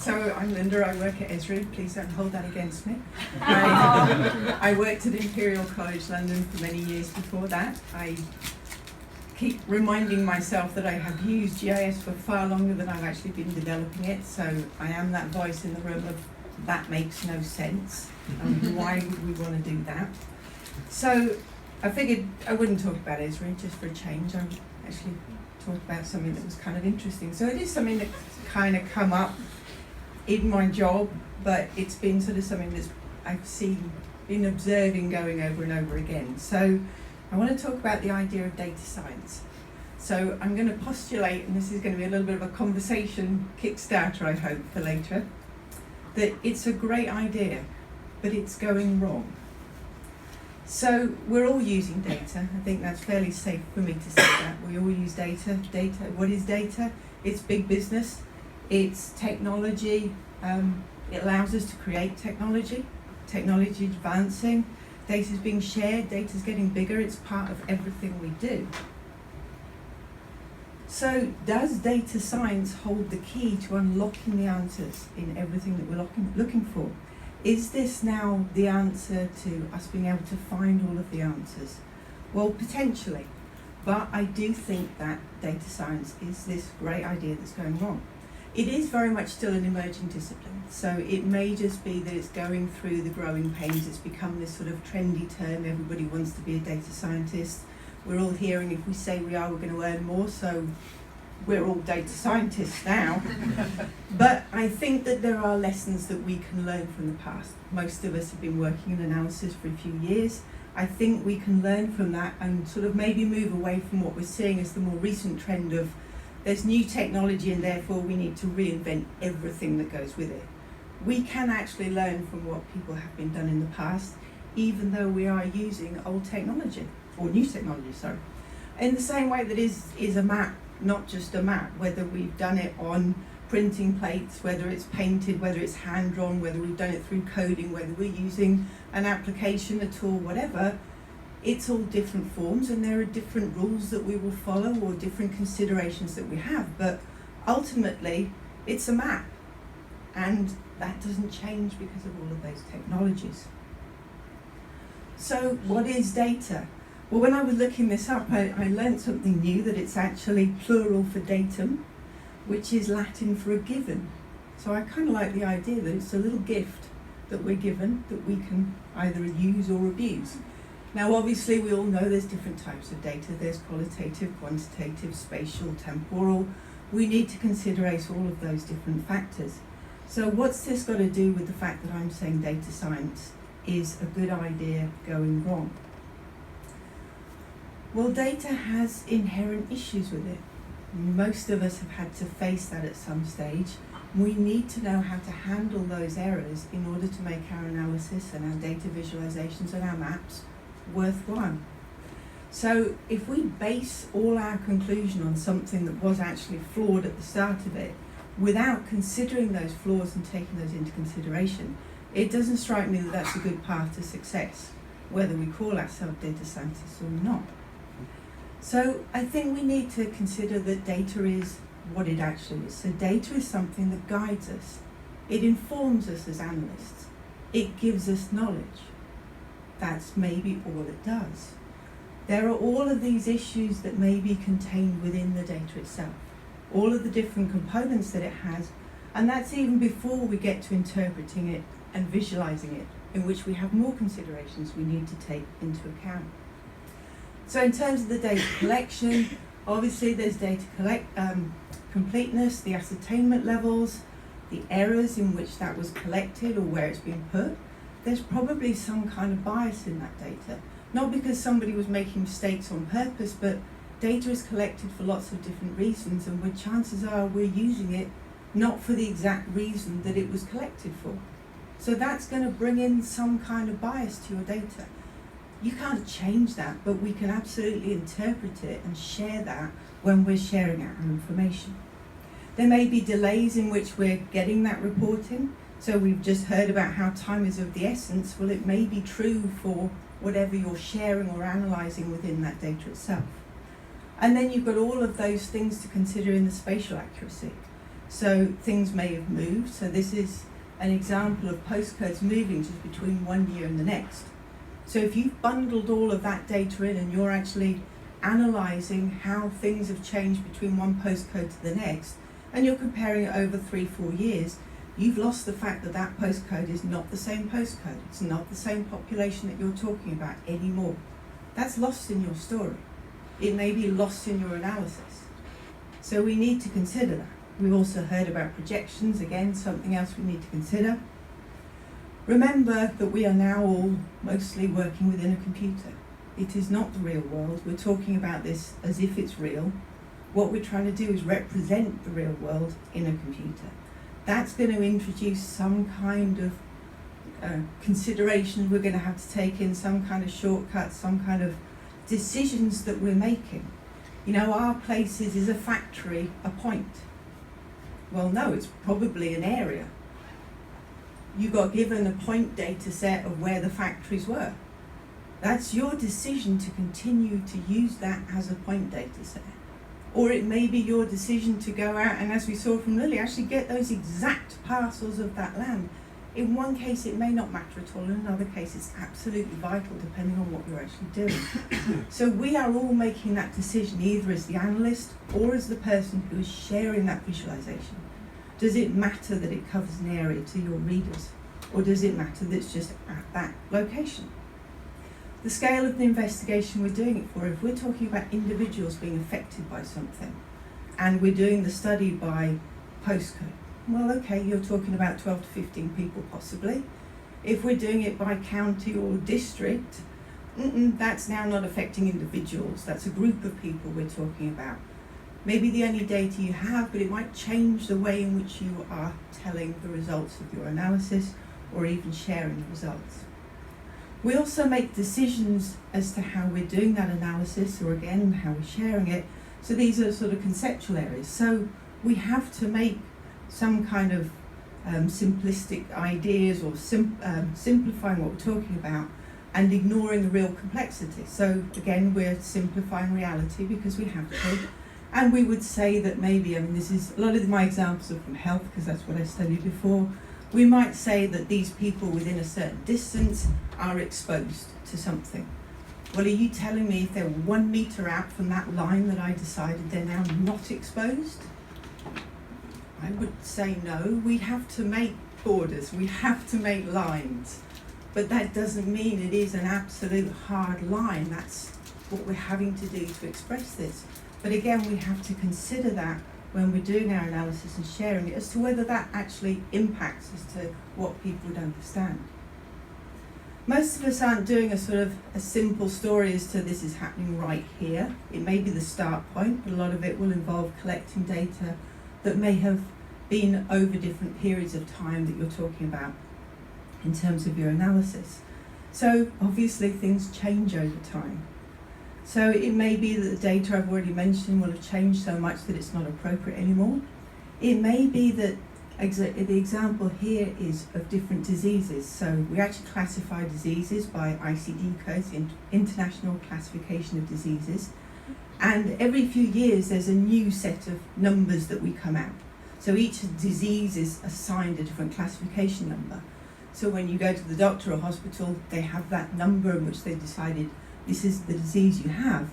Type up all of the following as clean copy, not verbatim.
So I'm Linda, I work at Esri, please don't hold that against me. I worked at Imperial College London for many years before that. I keep reminding myself that I have used GIS for far longer than I've actually been developing it, so I am that voice in the room of that makes no sense, and why would we want to do that? So I figured I wouldn't talk about Esri just for a change. I would actually talk about something that was kind of interesting. So it is something that's kind of come up in my job, but it's been sort of something that I've been observing going over and over again. So I want to talk about the idea of data science. So I'm going to postulate, and this is going to be a little bit of a conversation kickstarter, I hope, for later, that it's a great idea, but it's going wrong. So we're all using data. I think that's fairly safe for me to say that. We all use data. Data, what is data? It's big business. It's technology. It allows us to create technology. Technology is advancing. Data is being shared. Data is getting bigger. It's part of everything we do. So does data science hold the key to unlocking the answers in everything that we're looking for? Is this now the answer to us being able to find all of the answers? Well, potentially. But I do think that data science is this great idea that's going wrong. It is very much still an emerging discipline, so it may just be that it's going through the growing pains. It's become this sort of trendy term. Everybody wants to be a data scientist. We're all hearing if we say we are, we're going to earn more, so we're all data scientists now. But I think that there are lessons that we can learn from the past. Most of us have been working in analysis for a few years. I think we can learn from that and sort of maybe move away from what we're seeing as the more recent trend of there's new technology and therefore we need to reinvent everything that goes with it. We can actually learn from what people have been done in the past, even though we are using old technology, or new technology, sorry. In the same way that is a map, not just a map, whether we've done it on printing plates, whether it's painted, whether it's hand-drawn, whether we've done it through coding, whether we're using an application, a tool, whatever, it's all different forms and there are different rules that we will follow or different considerations that we have, but ultimately it's a map and that doesn't change because of all of those technologies. So what is data? Well, when I was looking this up, I learned something new, that it's actually plural for datum, which is Latin for a given. So I kind of like the idea that it's a little gift that we're given that we can either use or abuse. Now, obviously, we all know there's different types of data. There's qualitative, quantitative, spatial, temporal. We need to consider all of those different factors. So what's this got to do with the fact that I'm saying data science is a good idea going wrong? Well, data has inherent issues with it. Most of us have had to face that at some stage. We need to know how to handle those errors in order to make our analysis and our data visualizations and our maps worthwhile. So if we base all our conclusion on something that was actually flawed at the start of it, without considering those flaws and taking those into consideration, it doesn't strike me that that's a good path to success, whether we call ourselves data scientists or not. So I think we need to consider that data is what it actually is. So data is something that guides us. It informs us as analysts. It gives us knowledge. That's maybe all it does. There are all of these issues that may be contained within the data itself, all of the different components that it has, and that's even before we get to interpreting it and visualizing it, in which we have more considerations we need to take into account. So in terms of the data collection, obviously there's data completeness, the ascertainment levels, the errors in which that was collected or where it's been put. There's probably some kind of bias in that data. Not because somebody was making mistakes on purpose, but data is collected for lots of different reasons, and where chances are we're using it not for the exact reason that it was collected for. So that's going to bring in some kind of bias to your data. You can't change that, but we can absolutely interpret it and share that when we're sharing our information. There may be delays in which we're getting that reporting. So we've just heard about how time is of the essence. Well, it may be true for whatever you're sharing or analysing within that data itself. And then you've got all of those things to consider in the spatial accuracy. So things may have moved. So this is an example of postcodes moving just between one year and the next. So if you've bundled all of that data in and you're actually analysing how things have changed between one postcode to the next, and you're comparing it over 3-4 years, you've lost the fact that that postcode is not the same postcode. It's not the same population that you're talking about anymore. That's lost in your story. It may be lost in your analysis. So we need to consider that. We've also heard about projections, again, something else we need to consider. Remember that we are now all mostly working within a computer. It is not the real world. We're talking about this as if it's real. What we're trying to do is represent the real world in a computer. That's going to introduce some kind of considerations we're going to have to take in, some kind of shortcuts, some kind of decisions that we're making. You know, our places is a factory, a point. Well, no, it's probably an area. You got given a point data set of where the factories were. That's your decision to continue to use that as a point data set. Or it may be your decision to go out and, as we saw from Lily, actually get those exact parcels of that land. In one case it may not matter at all, in another case it's absolutely vital depending on what you're actually doing. So we are all making that decision either as the analyst or as the person who is sharing that visualization. Does it matter that it covers an area to your readers, or does it matter that it's just at that location? The scale of the investigation we're doing it for, if we're talking about individuals being affected by something, and we're doing the study by postcode, well, okay, you're talking about 12 to 15 people possibly. If we're doing it by county or district, that's now not affecting individuals, that's a group of people we're talking about. Maybe the only data you have, but it might change the way in which you are telling the results of your analysis or even sharing the results. We also make decisions as to how we're doing that analysis, or again, how we're sharing it. So these are sort of conceptual areas. So we have to make some kind of simplistic ideas or simplifying what we're talking about and ignoring the real complexity. So again, we're simplifying reality because we have to. And we would say that maybe, this is, a lot of my examples are from health because that's what I studied before. We might say that these people within a certain distance are exposed to something. Well, are you telling me if they're 1 meter out from that line that I decided they're now not exposed? I would say no. We have to make borders, we have to make lines. But that doesn't mean it is an absolute hard line. That's what we're having to do to express this. But again, we have to consider that when we're doing our analysis and sharing it as to whether that actually impacts as to what people would understand. Most of us aren't doing a sort of a simple story as to this is happening right here. It may be the start point, but a lot of it will involve collecting data that may have been over different periods of time that you're talking about in terms of your analysis. So obviously things change over time. So it may be that the data I've already mentioned will have changed so much that it's not appropriate anymore. It may be that the example here is of different diseases. So we actually classify diseases by ICD codes, International Classification of Diseases. And every few years there's a new set of numbers that we come out. So each disease is assigned a different classification number. So when you go to the doctor or hospital, they have that number in which they decided this is the disease you have.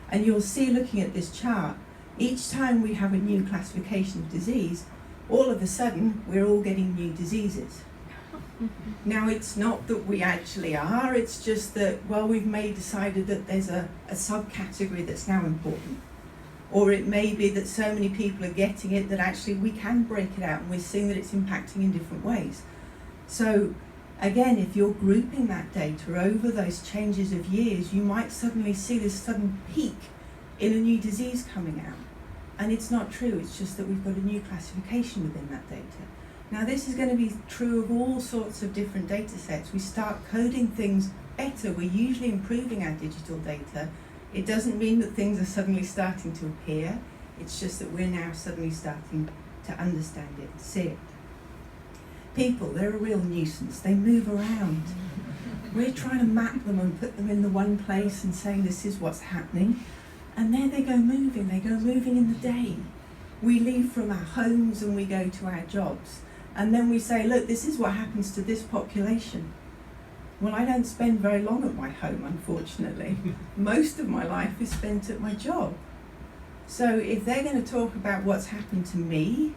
And you'll see, looking at this chart, each time we have a new classification of disease, all of a sudden we're all getting new diseases. Now it's not that we actually are, it's just that, well, we've decided that there's a subcategory that's now important. Or it may be that so many people are getting it that actually we can break it out and we're seeing that it's impacting in different ways. So again, if you're grouping that data over those changes of years, you might suddenly see this sudden peak in a new disease coming out. And it's not true, it's just that we've got a new classification within that data. Now this is going to be true of all sorts of different data sets. We start coding things better, we're usually improving our digital data. It doesn't mean that things are suddenly starting to appear, it's just that we're now suddenly starting to understand it and see it. People, they're a real nuisance, they move around. We're trying to map them and put them in the one place and saying this is what's happening. And there they go moving in the day. We leave from our homes and we go to our jobs. And then we say, look, this is what happens to this population. Well, I don't spend very long at my home, unfortunately. Most of my life is spent at my job. So if they're going to talk about what's happened to me,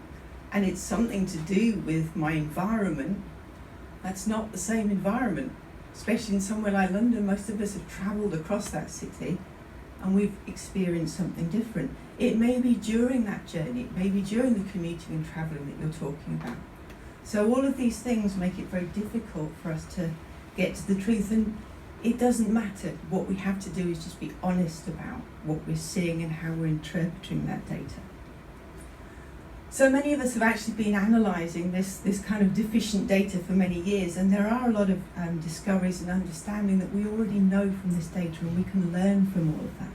and it's something to do with my environment, that's not the same environment. Especially in somewhere like London, most of us have travelled across that city and we've experienced something different. It may be during that journey, it may be during the commuting and travelling that you're talking about. So all of these things make it very difficult for us to get to the truth, and it doesn't matter. What we have to do is just be honest about what we're seeing and how we're interpreting that data. So many of us have actually been analysing this kind of deficient data for many years, and there are a lot of discoveries and understanding that we already know from this data, and we can learn from all of that.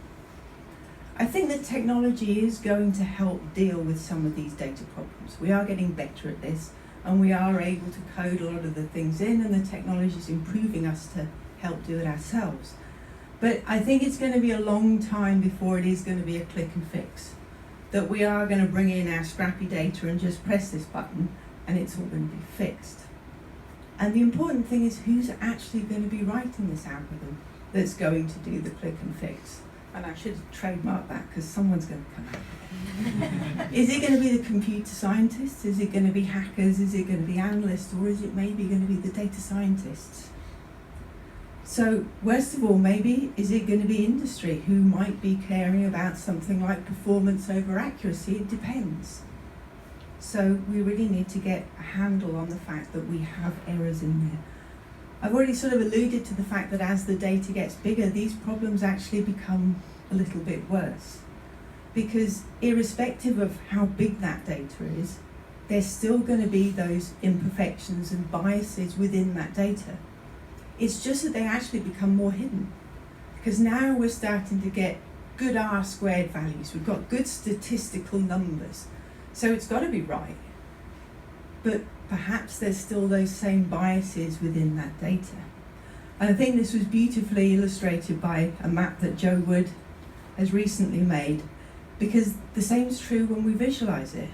I think that technology is going to help deal with some of these data problems. We are getting better at this, and we are able to code a lot of the things in, and the technology is improving us to help do it ourselves. But I think it's going to be a long time before it is going to be a click and fix. That we are going to bring in our scrappy data and just press this button and it's all going to be fixed. And the important thing is who's actually going to be writing this algorithm that's going to do the click and fix. And I should trademark that because someone's going to come out. Is it going to be the computer scientists? Is it going to be hackers? Is it going to be analysts? Or is it maybe going to be the data scientists? So, worst of all, maybe, is it going to be industry who might be caring about something like performance over accuracy? It depends. So, we really need to get a handle on the fact that we have errors in there. I've already sort of alluded to the fact that as the data gets bigger, these problems actually become a little bit worse. Because irrespective of how big that data is, there's still going to be those imperfections and biases within that data. It's just that they actually become more hidden. Because now we're starting to get good R-squared values. We've got good statistical numbers. So it's got to be right. But perhaps there's still those same biases within that data. And I think this was beautifully illustrated by a map that Joe Wood has recently made, because the same is true when we visualize it.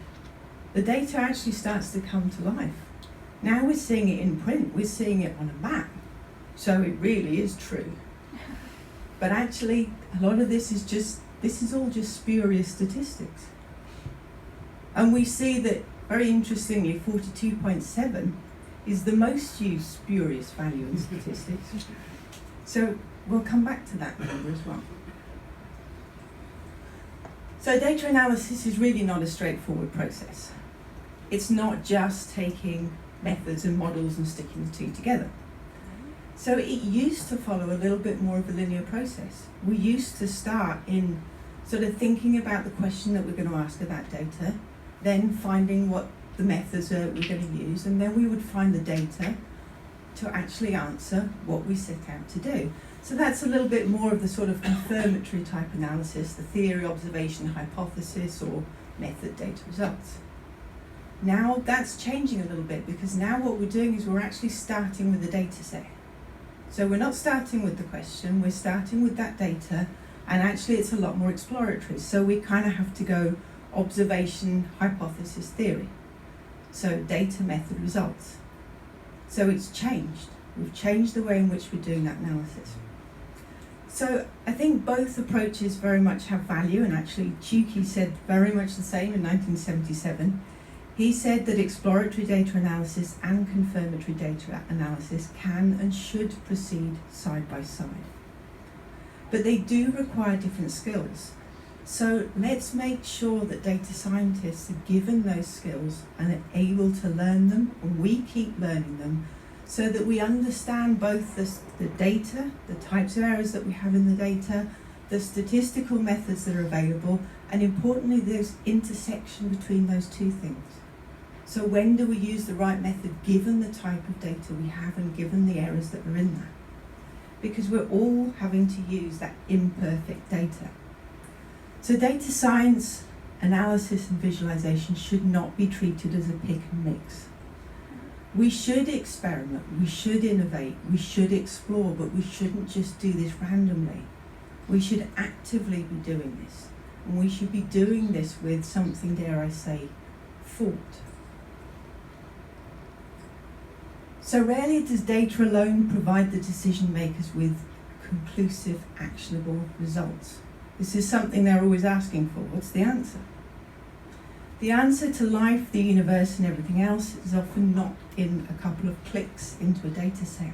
The data actually starts to come to life. Now we're seeing it in print, we're seeing it on a map. So it really is true. But actually, a lot of this is all just spurious statistics. And we see that, very interestingly, 42.7 is the most used spurious value in statistics. So we'll come back to that number as well. So data analysis is really not a straightforward process. It's not just taking methods and models and sticking the two together. So it used to follow a little bit more of a linear process. We used to start in sort of thinking about the question that we're going to ask of that data, then finding what the methods we're going to use, and then we would find the data to actually answer what we set out to do. So that's a little bit more of the sort of confirmatory type analysis, the theory, observation, hypothesis, or method data results. Now that's changing a little bit, because now what we're doing is we're actually starting with the data set. So we're not starting with the question, we're starting with that data, and actually it's a lot more exploratory. So we kind of have to go observation, hypothesis, theory. So data, method, results. So it's changed. We've changed the way in which we're doing that analysis. So I think both approaches very much have value, and actually Tukey said very much the same in 1977. He said that exploratory data analysis and confirmatory data analysis can and should proceed side by side. But they do require different skills. So let's make sure that data scientists are given those skills and are able to learn them, and we keep learning them, so that we understand both the data, the types of errors that we have in the data, the statistical methods that are available, and importantly, there's intersection between those two things. So when do we use the right method given the type of data we have and given the errors that are in that? Because we're all having to use that imperfect data. So data science, analysis and visualization should not be treated as a pick and mix. We should experiment, we should innovate, we should explore, but we shouldn't just do this randomly. We should actively be doing this. And we should be doing this with something, dare I say, thought. So rarely does data alone provide the decision makers with conclusive, actionable results. This is something they're always asking for. What's the answer? The answer to life, the universe, and everything else is often not in a couple of clicks into a data set.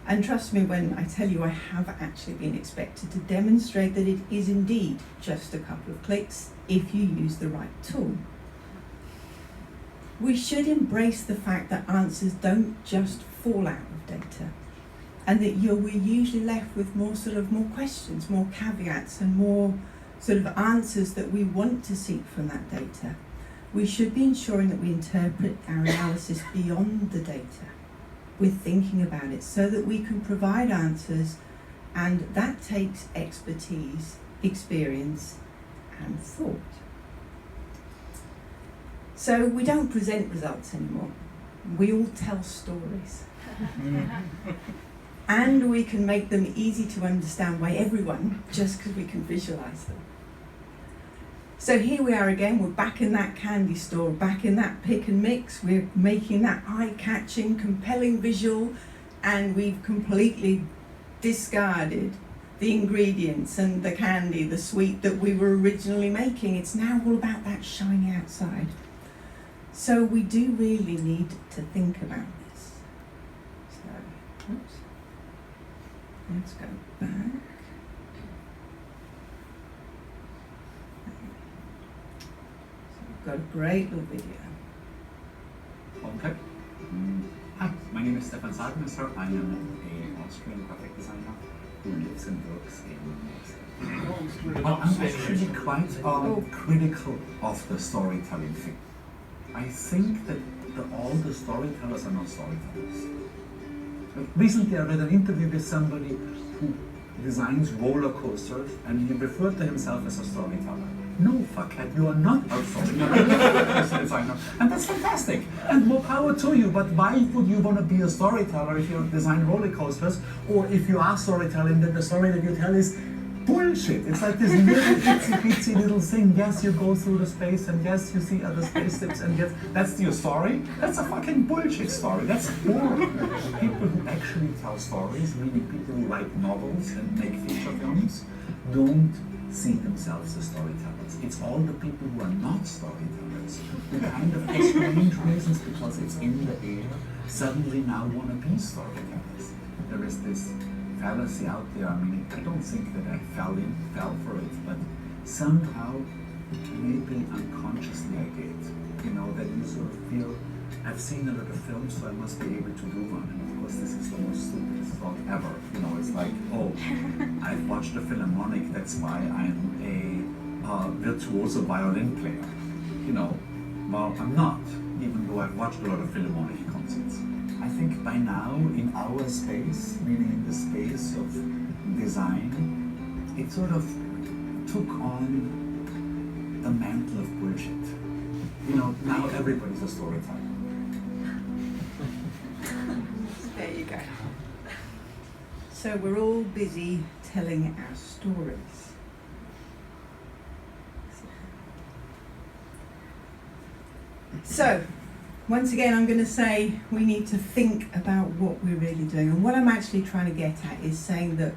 And trust me when I tell you I have actually been expected to demonstrate that it is indeed just a couple of clicks if you use the right tool. We should embrace the fact that answers don't just fall out of data, and that we're usually left with more questions, more caveats, and more sort of answers that we want to seek from that data. We should be ensuring that we interpret our analysis beyond the data. We're thinking about it so that we can provide answers, and that takes expertise, experience, and thought. So we don't present results anymore. We all tell stories. And we can make them easy to understand by everyone just because we can visualize them. So here we are again, we're back in that candy store, back in that pick and mix. We're making that eye-catching, compelling visual, and we've completely discarded the ingredients and the candy, the sweet that we were originally making. It's now all about that shiny outside. So we do really need to think about this. So, oops. Let's go back. So we've got a great little video. Okay. Hi, my name is Stefan Sargmesser. I am an Austrian graphic designer who lives and works in Well, I'm actually quite critical of the storytelling thing. I think that all the storytellers are not storytellers. Recently I read an interview with somebody who designs roller coasters, and he referred to himself as a storyteller. No, fuckhead, you are not a storyteller. And that's fantastic, and more power to you, but why would you want to be a storyteller if you design roller coasters, or if you are storytelling, that the story that you tell is bullshit? It's like this little itsy-bitsy little thing. Yes, you go through the space, and yes, you see other spaceships, and yes, that's your story? That's a fucking bullshit story. That's boring. People who actually tell stories, meaning people who write novels and make feature films, don't see themselves as storytellers. It's all the people who are not storytellers who kind of, for strange reasons, because it's in the air, suddenly now want to be storytellers. There is this fallacy out there. I mean, I don't think that I fell for it, but somehow, maybe unconsciously I did. You know, that you sort of feel, I've seen a lot of films, so I must be able to do one. And of course, this is the most stupidest thought ever. You know, it's like, oh, I've watched the Philharmonic, that's why I'm a virtuoso violin player. You know, well, I'm not, even though I've watched a lot of Philharmonic concerts. I think by now, in our space, meaning in the space of design, it sort of took on the mantle of bullshit. You know, now everybody's a storyteller. There you go. So we're all busy telling our stories. So, once again, I'm going to say we need to think about what we're really doing. And what I'm actually trying to get at is saying that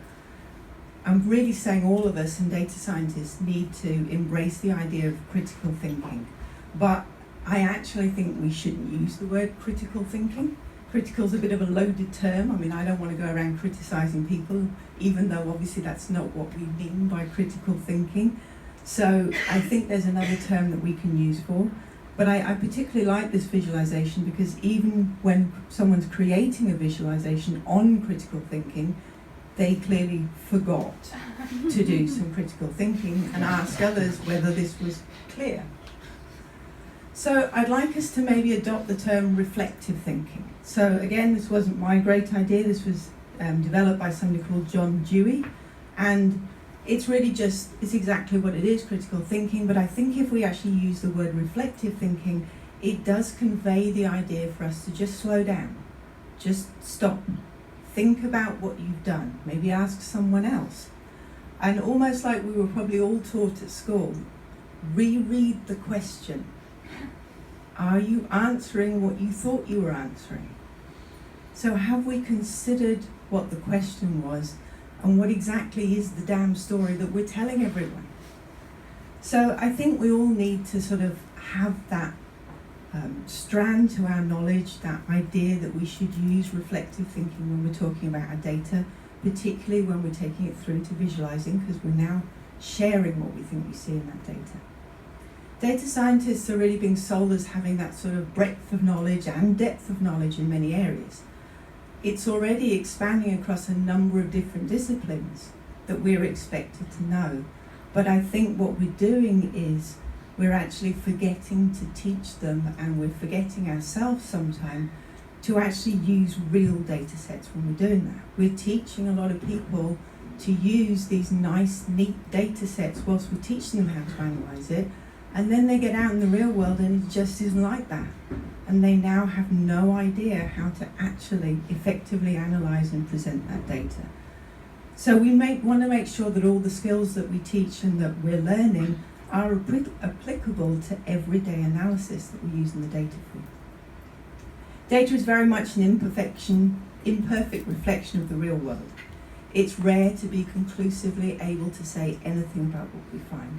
I'm really saying all of us and data scientists need to embrace the idea of critical thinking. But I actually think we shouldn't use the word critical thinking. Critical is a bit of a loaded term. I mean, I don't want to go around criticizing people, even though obviously that's not what we mean by critical thinking. So I think there's another term that we can use for. But I particularly like this visualization because even when someone's creating a visualization on critical thinking, they clearly forgot to do some critical thinking and ask others whether this was clear. So I'd like us to maybe adopt the term reflective thinking. So again, this wasn't my great idea. This was developed by somebody called John Dewey. And it's really it's exactly what it is, critical thinking. But I think if we actually use the word reflective thinking, it does convey the idea for us to just slow down, just stop, think about what you've done, maybe ask someone else. And almost like we were probably all taught at school, reread the question. Are you answering what you thought you were answering? So have we considered what the question was and what exactly is the damn story that we're telling everyone? So I think we all need to sort of have that strand to our knowledge, that idea that we should use reflective thinking when we're talking about our data, particularly when we're taking it through to visualizing, because we're now sharing what we think we see in that data. Data scientists are really being sold as having that sort of breadth of knowledge and depth of knowledge in many areas. It's already expanding across a number of different disciplines that we're expected to know. But I think what we're doing is we're actually forgetting to teach them, and we're forgetting ourselves sometimes to actually use real data sets when we're doing that. We're teaching a lot of people to use these nice, neat data sets whilst we're teaching them how to analyse it, and then they get out in the real world and it just isn't like that. And they now have no idea how to actually effectively analyse and present that data. So we want to make sure that all the skills that we teach and that we're learning are applicable to everyday analysis that we use in the data field. Data is very much an imperfect reflection of the real world. It's rare to be conclusively able to say anything about what we find.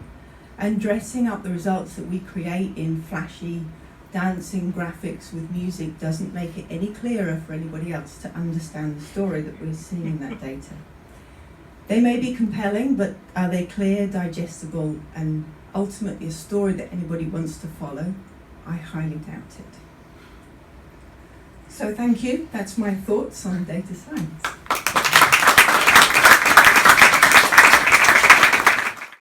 And dressing up the results that we create in flashy, dancing graphics with music doesn't make it any clearer for anybody else to understand the story that we're seeing in that data. They may be compelling, but are they clear, digestible, and ultimately a story that anybody wants to follow? I highly doubt it. So thank you. That's my thoughts on data science.